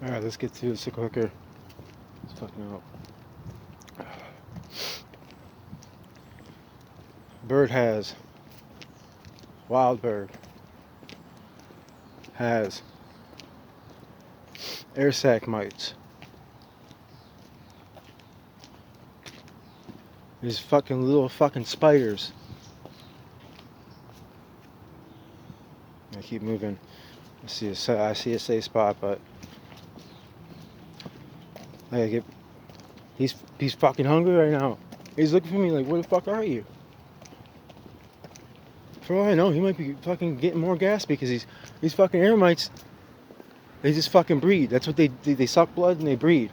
Alright, let's get to this quicker. It's fucking up. Bird has, wild bird has air sac mites. These fucking little fucking spiders. I keep moving. I see a safe spot, but he's fucking hungry right now. He's looking for me like, where the fuck are you? For all I know, he might be fucking getting more gas because these fucking air mites, they just fucking breed. That's what they suck blood and they breed.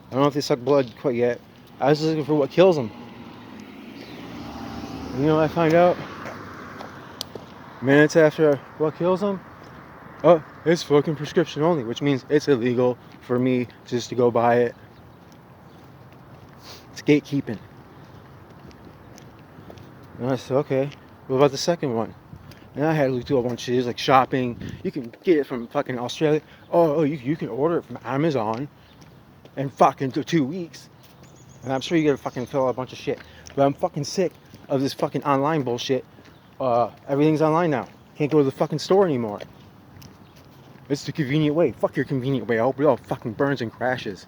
I don't know if they suck blood quite yet. I was just looking for what kills them. And you know what I find out? Minutes after what kills them? Oh, it's fucking prescription only, which means it's illegal for me just to go buy it. It's gatekeeping. And I said, okay, what about the second one? And I had to do a bunch of shit, like shopping. You can get it from fucking Australia. You can order it from Amazon in fucking 2 weeks. And I'm sure you gotta fucking fill out a bunch of shit. But I'm fucking sick of this fucking online bullshit. Everything's online now. Can't go to the fucking store anymore. It's the convenient way. Fuck your convenient way. I hope it all fucking burns and crashes.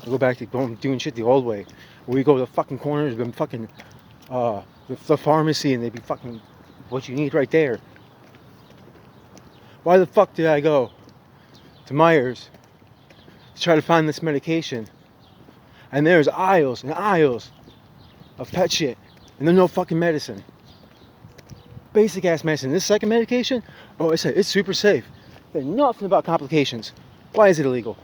I go back to doing shit the old way. Where you go to the fucking corners and fucking the pharmacy and they be fucking what you need right there. Why the fuck did I go to Myers to try to find this medication? And there's aisles and aisles of pet shit. And there's no fucking medicine. Basic ass medicine. This second medication, it's super safe. There's nothing about complications. Why is it illegal?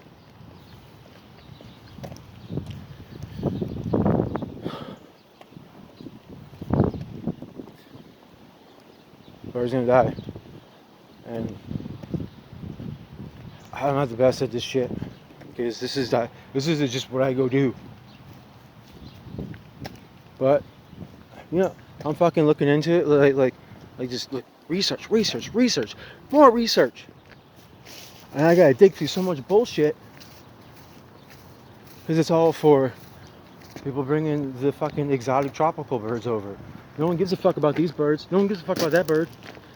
Bird's gonna die. And I'm not the best at this shit. Because this is just what I go do. But I'm fucking looking into it like just like research, more research. And I gotta dig through so much bullshit because it's all for people bringing the fucking exotic tropical birds over. No one gives a fuck about these birds. No one gives a fuck about that bird.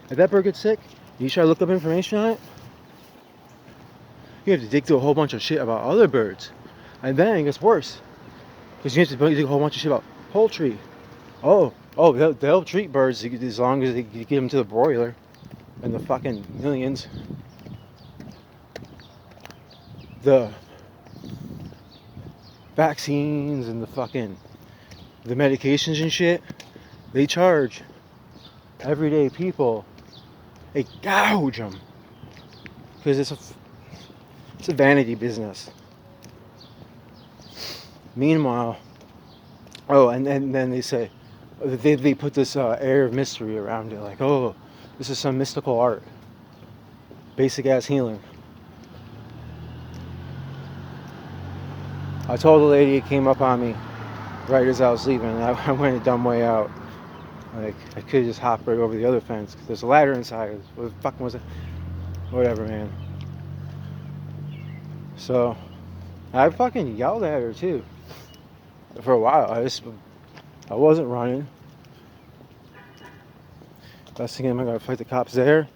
If that bird gets sick, you try to look up information on it, you have to dig through a whole bunch of shit about other birds. And then it gets worse because you have to dig a whole bunch of shit about poultry. They'll treat birds as long as they get them to the broiler and the fucking millions. The vaccines and the medications and shit, they charge everyday people, they gouge them because it's a vanity business. Meanwhile, and then they say they put this air of mystery around it, like, this is some mystical art, basic ass healing. I told the lady, it came up on me right as I was leaving, and I went a dumb way out. Like, I could have just hopped right over the other fence because there's a ladder inside. What the fuck was it? Whatever, man. So I fucking yelled at her too for a while. I wasn't running. I was thinking, am I gonna fight the cops there,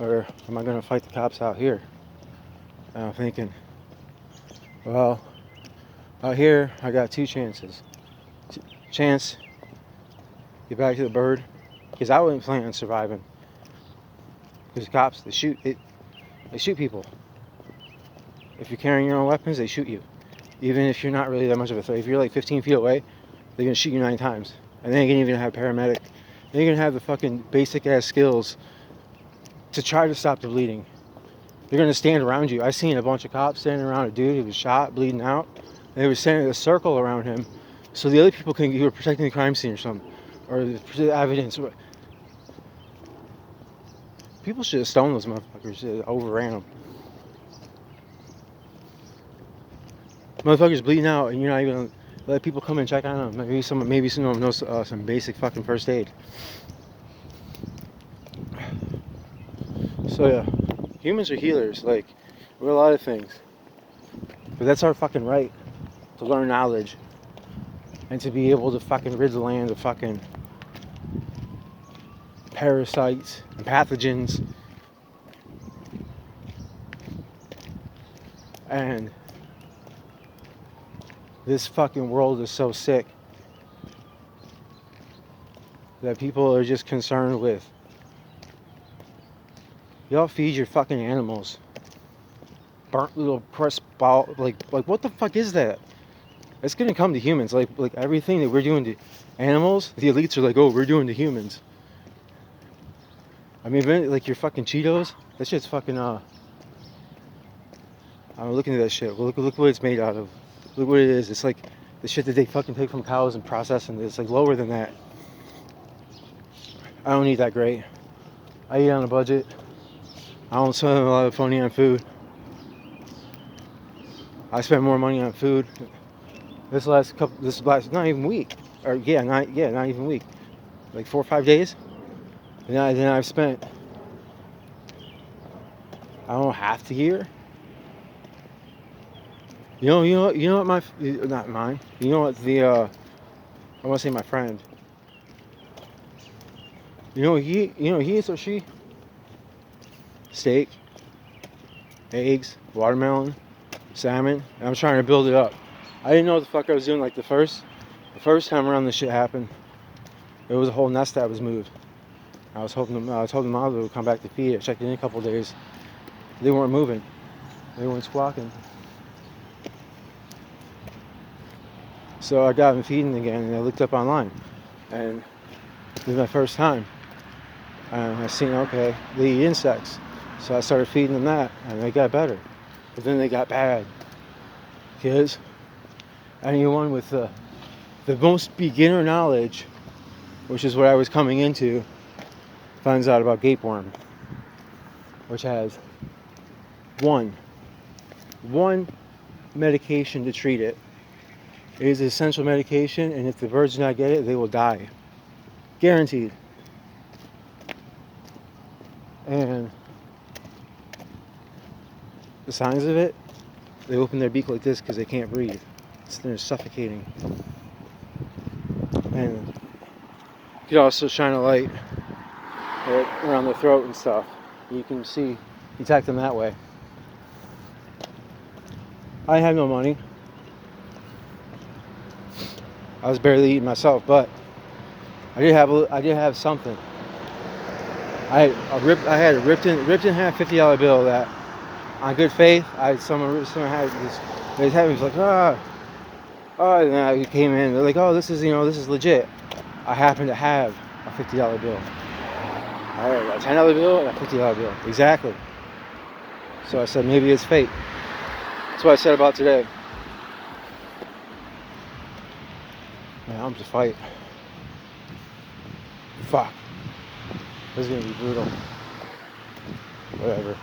or am I gonna fight the cops out here? And I'm thinking, well, out here I got two chances. Chance get back to the bird, because I wasn't planning on surviving. Because cops, they shoot people. If you're carrying your own weapons, they shoot you. Even if you're not really that much of a threat. If you're like 15 feet away, they're gonna shoot you 9 times. And they ain't gonna even have paramedic. They ain't gonna have the fucking basic ass skills to try to stop the bleeding. They're gonna stand around you. I seen a bunch of cops standing around a dude who was shot, bleeding out. And they were standing in a circle around him, so the other people who were protecting the crime scene or something, or the evidence. People should have stoned those motherfuckers. Overran them. Motherfuckers bleeding out, and you're not even gonna let people come and check on them. Maybe someone knows some basic fucking first aid. So yeah, humans are healers. Like, we're a lot of things. But that's our fucking right to learn knowledge and to be able to fucking rid the land of fucking parasites and pathogens. And this fucking world is so sick that people are just concerned with, y'all feed your fucking animals burnt little pressed ball, like what the fuck is that? It's gonna come to humans, like everything that we're doing to animals, the elites are like, oh, we're doing to humans. I mean, like your fucking Cheetos, that shit's fucking I'm looking at that shit. Look what it's made out of. Look what it is. It's like the shit that they fucking take from cows and process, and it's like lower than that. I don't eat that great. I eat on a budget. I don't spend a lot of money on food. I spend more money on food this last not even week, or not even week, like 4 or 5 days. And then I've spent, I don't know, half the year. You know what not mine. You know what I want to say my friend. You know he eats or she? Steak, eggs, watermelon, salmon. And I'm trying to build it up. I didn't know what the fuck I was doing. Like the first time around this shit happened, there was a whole nest that was moved. I told them I would come back to feed it. Checked in a couple days. They weren't moving. They weren't squawking. So I got them feeding again, and I looked up online, and it was my first time. And I seen, okay, they eat insects. So I started feeding them that, and they got better. But then they got bad. Because anyone with the most beginner knowledge, which is what I was coming into, finds out about gapeworm, which has one medication to treat it. It is an essential medication, and if the birds do not get it, they will die. Guaranteed. And the signs of it, they open their beak like this because they can't breathe. They're suffocating. And you could also shine a light around the throat and stuff. You can detect them that way. I had no money. I was barely eating myself, but I did have something. I had a ripped in half $50 bill that, on good faith, someone had this. They had me was like, and then I came in. They're like, oh, this is legit. I happen to have a $50 bill. I had a $10 bill and a $50 bill, exactly. So I said, maybe it's fate. That's what I said about today. Man, I'm just fight. Fuck. This is gonna be brutal. Whatever.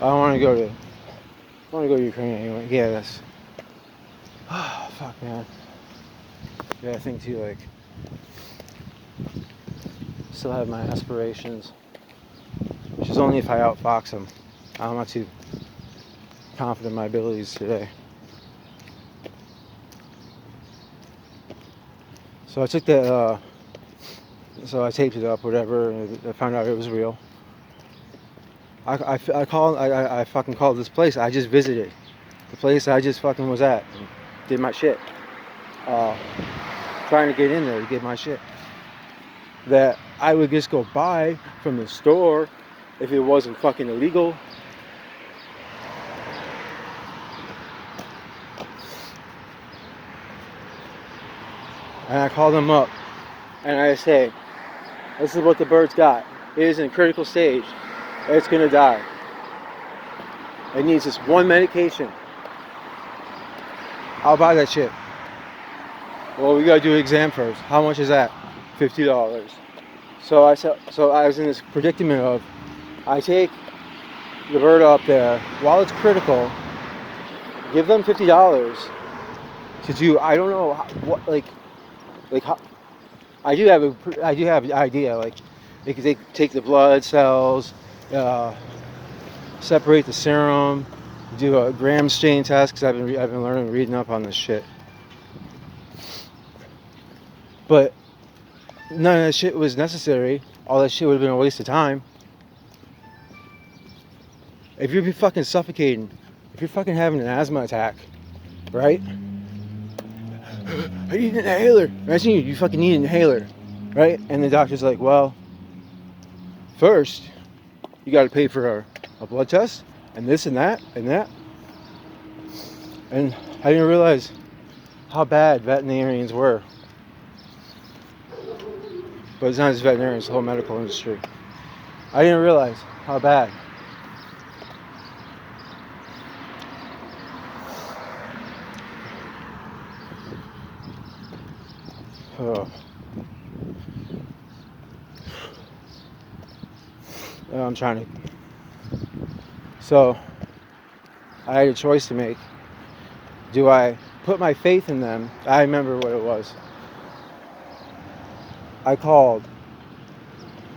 I want to go to Ukraine anyway. Yeah, that's. Oh, fuck, man. Yeah, I think too. Like, still have my aspirations, which is only if I outfox them. I'm not too confident in my abilities today. So I took that. So I taped it up, whatever, and I found out it was real. I fucking called this place. I just visited the place I just fucking was at and did my shit. Trying to get in there to get my shit that I would just go buy from the store if it wasn't fucking illegal. And I call them up and I say, this is what the bird's got. It is in a critical stage. It's gonna die. It needs this one medication. I'll buy that shit. Well, we gotta do an exam first. How much is that? $50. So I was in this predicament of, I take the bird up there while it's critical, give them $50 to do, I don't know what, like how, I do have an idea, like they take the blood cells, separate the serum, do a gram strain test because I've been learning, reading up on this shit. But none of that shit was necessary. All that shit would have been a waste of time. If you're fucking suffocating, if you're fucking having an asthma attack, right? I need an inhaler. Imagine you fucking need an inhaler, right? And the doctor's like, well, first, you got to pay for a blood test, and this and that, and that. And I didn't realize how bad veterinarians were. But it's not just veterinarians, the whole medical industry. I didn't realize how bad. Oh. I'm trying to. So, I had a choice to make. Do I put my faith in them? I remember what it was. I called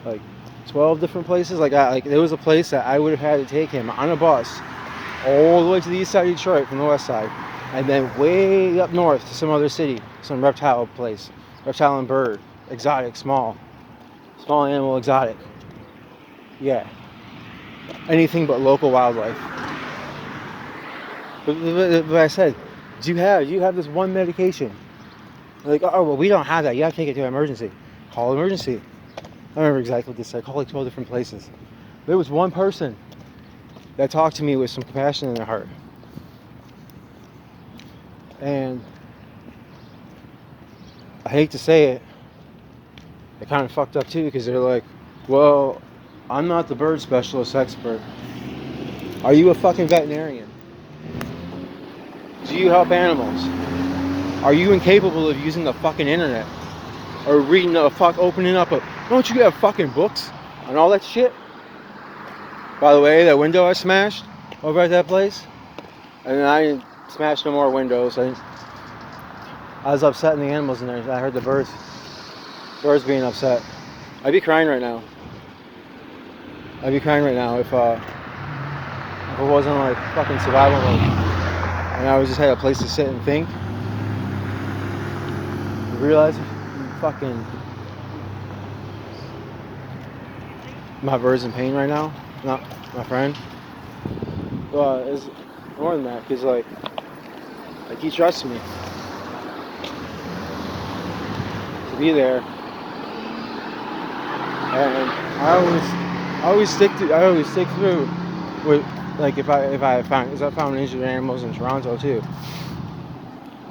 like 12 different places. Like there was a place that I would have had to take him on a bus all the way to the east side of Detroit from the west side, and then way up north to some other city, some reptile place, reptile and bird, exotic, small animal, exotic. Yeah, anything but local wildlife. But I said, do you have this one medication? They're like, oh well, we don't have that. You have to take it to emergency. Call emergency. I don't remember exactly what this said. I called like 12 different places. There was one person that talked to me with some compassion in their heart. And I hate to say it, they kind of fucked up too, because they're like, well, I'm not the bird specialist expert. Are you a fucking veterinarian? Do you help animals? Are you incapable of using the fucking internet? Or reading opening up don't you have fucking books on all that shit? By the way, that window I smashed over at that place, and then I didn't smash no more windows. I was upsetting the animals in there. I heard the birds being upset. I'd be crying right now. If it wasn't like fucking survival mode, and I just had a place to sit and think. You realize fucking my bird's in pain right now, not my friend. Well, it's more than that, because like he trusts me to be there, and I always stick through with, like, if I found injured animals in Toronto too.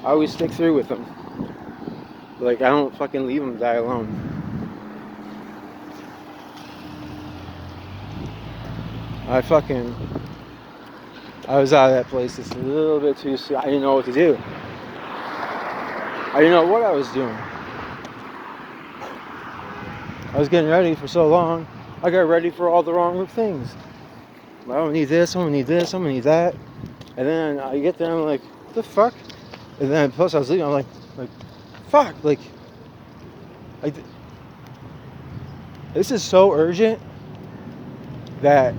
I always stick through with them. Like, I don't fucking leave them die alone. I was out of that place just a little bit too soon. I didn't know what to do. I didn't know what I was doing. I was getting ready for so long. I got ready for all the wrong things. I don't need this, I'm gonna need this, I'm gonna need that. And then I get there and I'm like, what the fuck? And then plus I was leaving, I'm like, fuck, like this is so urgent that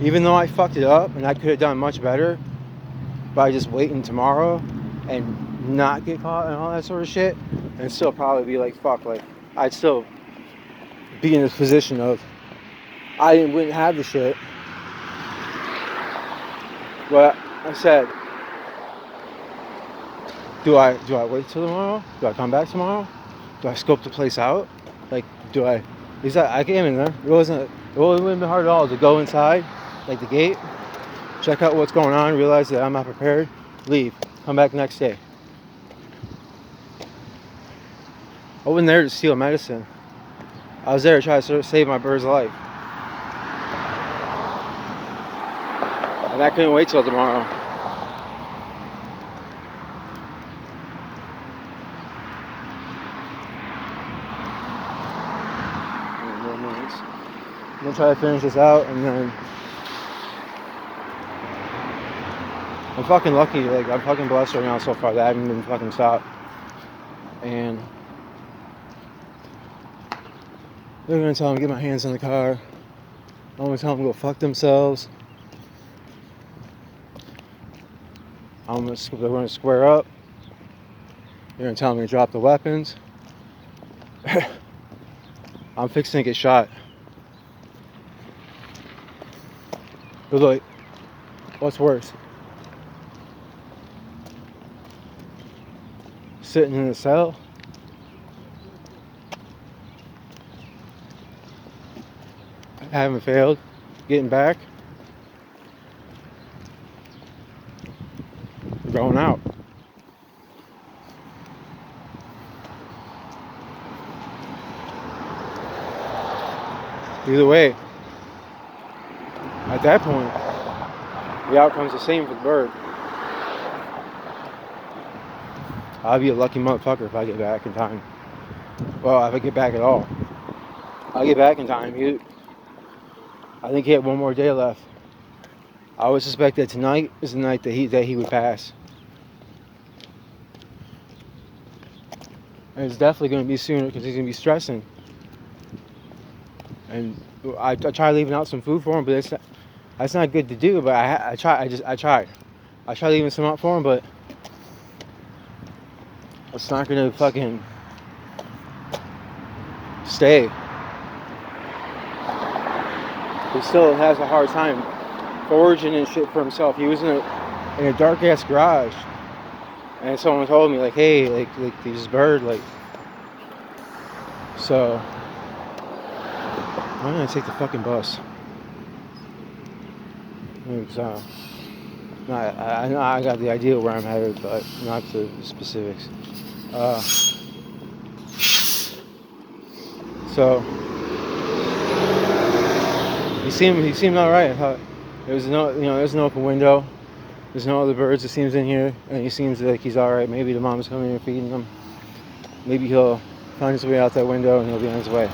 even though I fucked it up and I could have done much better by just waiting tomorrow and not get caught and all that sort of shit, and still probably be like, fuck, like I'd still be in this position of I wouldn't have the shit. But I said, do I wait till tomorrow? Do I come back tomorrow? Do I scope the place out? Like, I came in there. It wouldn't have been hard at all to go inside, like the gate, check out what's going on, realize that I'm not prepared, leave, come back next day. I wasn't there to steal medicine. I was there to try to save my bird's life. And I couldn't wait till tomorrow. I'm gonna try to finish this out, and then I'm fucking lucky. Like, I'm fucking blessed right now so far that I haven't been fucking stopped. And they're gonna tell them to get my hands in the car. I'm gonna tell them to go fuck themselves. They're gonna square up. They're gonna tell me to drop the weapons. I'm fixing to get shot. But look, what's worse? Sitting in a cell? Haven't failed. Getting back? Going out. Either way, at that point, the outcome's the same for the bird. I'll be a lucky motherfucker if I get back in time. Well, if I get back at all. I'll get back in time. I think he had one more day left. I would suspect that tonight is the night that he would pass. And it's definitely going to be sooner because he's going to be stressing. And I tried leaving out some food for him, but that's not good to do. But I tried. I tried. I tried leaving some out for him, but it's not going to fucking stay. He still has a hard time foraging and shit for himself. He was in a dark ass garage, and someone told me like, hey, like this bird, like. So I'm gonna take the fucking bus. I know I got the idea where I'm headed, but not the specifics. So he seemed all right. I thought there's an open window. There's no other birds, it seems, in here, and he seems like he's all right. Maybe the mom's coming and feeding him. Maybe he'll find his way out that window and he'll be on his way.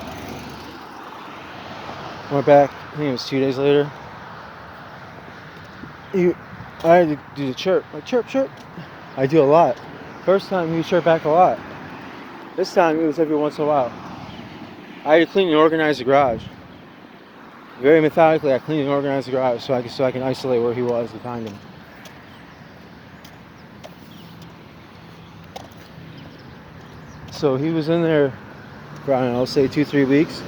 Went back. I think it was 2 days later. I had to do the chirp. Like, chirp, chirp. I do a lot. First time he would chirp back a lot. This time it was every once in a while. I had to clean and organize the garage. Very methodically, I cleaned and organized the garage so I can isolate where he was and find him. So he was in there for, I don't know, let's say 2-3 weeks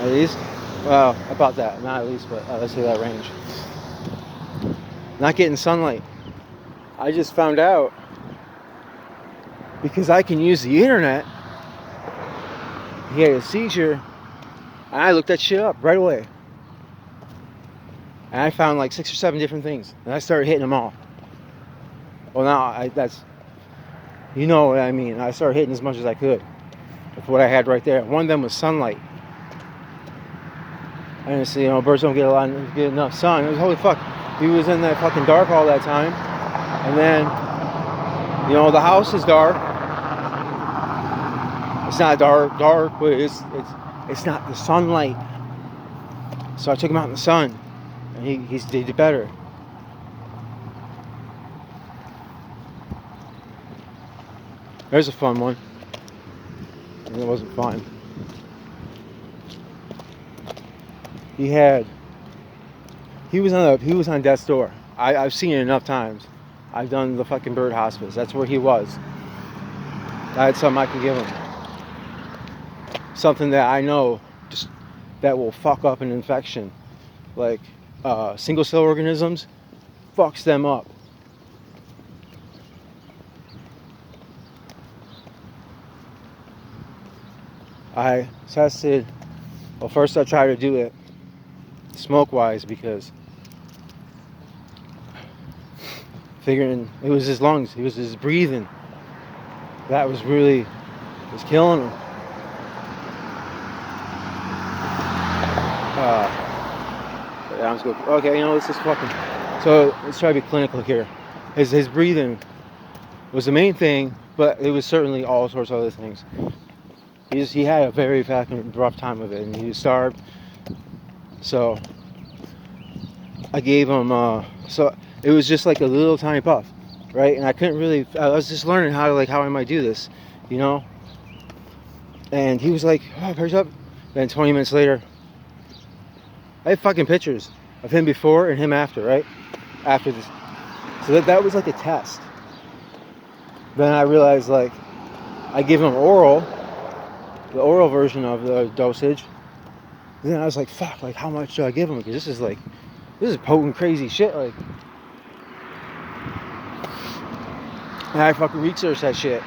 at least. Well, about that. Not at least, but let's say that range. Not getting sunlight. I just found out because I can use the internet. He had a seizure, and I looked that shit up right away. And I found like 6 or 7 different things, and I started hitting them all. Well, now that's, you know what I mean. I started hitting as much as I could with what I had right there. One of them was sunlight. I didn't see, birds don't get enough sun. It was, holy fuck, he was in that fucking dark all that time, and then, the house is dark. It's not dark, but it's not the sunlight. So I took him out in the sun, and he did better. There's a fun one. And it wasn't fun. He was on death's door. I've seen it enough times. I've done the fucking bird hospice. That's where he was. I had something I can give him. Something that I know just that will fuck up an infection. Like single cell organisms, fucks them up. I tested, first I tried to do it smoke wise because figuring it was his lungs, it was his breathing that was killing him. Okay, let's just fucking, so let's try to be clinical here. His breathing was the main thing, but it was certainly all sorts of other things. He had a very fucking rough time of it, and he was starved. So I gave him, so it was just like a little tiny puff, right? And I couldn't really, I was just learning how I might do this, And he was like, oh, hurry up. Then 20 minutes later, I have fucking pictures of him before and him after, right? After this. So that was like a test. Then I realized, like, I give him oral, the oral version of the dosage. And then I was like, fuck, like, how much do I give him? Because this is potent, crazy shit, like. And I fucking researched that shit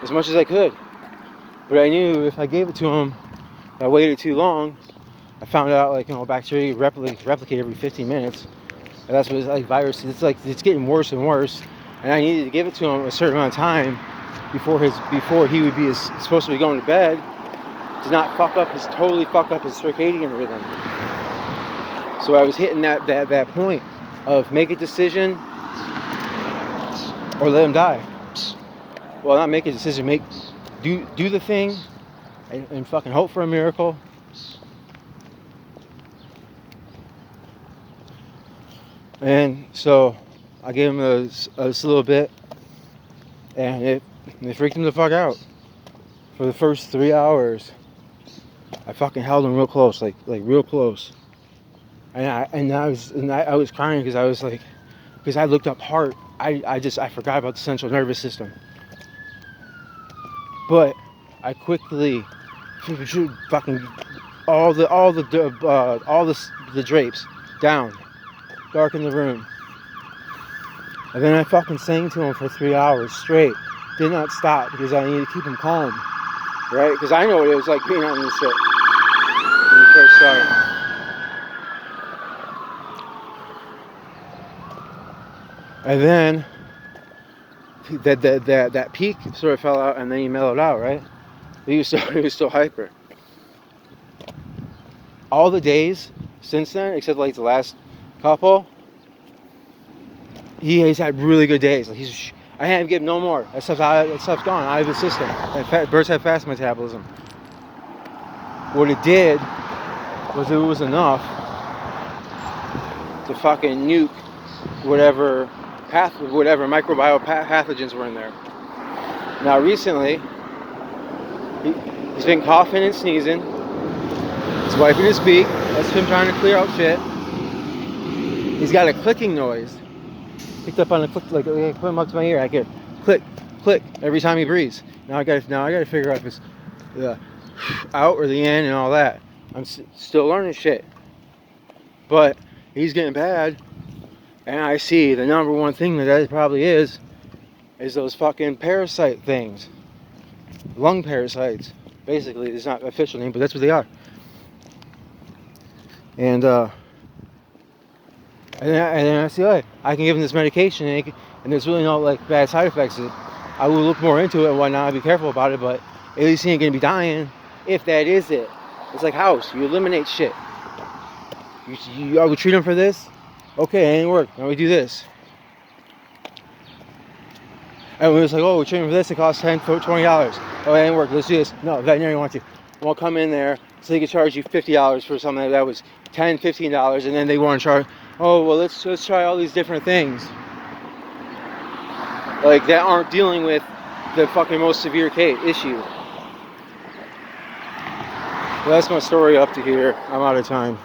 as much as I could. But I knew if I gave it to him, if I waited too long, I found out, like, bacteria replicate every 15 minutes. And that's what it's like, viruses. It's like, it's getting worse and worse. And I needed to give it to him a certain amount of time before he would be supposed to be going to bed, to not totally fuck up his circadian rhythm. So I was hitting that point of make a decision or let him die. Well, not make a decision, do the thing and fucking hope for a miracle. And so I gave him a little bit, and it freaked him the fuck out. For the first 3 hours, I fucking held him real close, like real close. And I was crying because I was like, because I looked up heart. I forgot about the central nervous system. But I quickly fucking all the drapes down, darken the room. And then I fucking sang to him for 3 hours straight. Did not stop because I needed to keep him calm. Right? Because I know what it was like being on this shit when you first started. And then that peak sort of fell out, and then he mellowed out, right? He was still hyper. All the days since then, except like the last couple, he's had really good days. Like I haven't given no more. That stuff's gone out of the system. Birds have fast metabolism. What it did was it was enough to fucking nuke whatever microbial pathogens were in there. Now recently, he's been coughing and sneezing. He's wiping his beak. That's him trying to clear out shit. He's got a clicking noise. Picked up on a click, like put him up to my ear. I get click, click every time he breathes. Now I gotta figure out if it's the out or the in and all that. I'm still learning shit, but he's getting bad, and I see the number one thing that probably is those fucking parasite things, lung parasites. Basically, it's not an official name, but that's what they are. And then I see, like, I can give him this medication, and there's really no like bad side effects. I will look more into it and whatnot. I'll be careful about it, but at least he ain't gonna be dying. If that is it, it's like house. You eliminate shit. We treat him for this. Okay, it ain't work. Now we do this. And we was like, oh, we treat him for this. It costs $10, $20. Oh, it ain't work. Let's do this. No, veterinarian wants you. Won't come in there, so they can charge you $50 for something that was $10, $15, and then they want to charge. Oh, well, let's try all these different things, like that aren't dealing with the fucking most severe issue. Well, that's my story up to here. I'm out of time.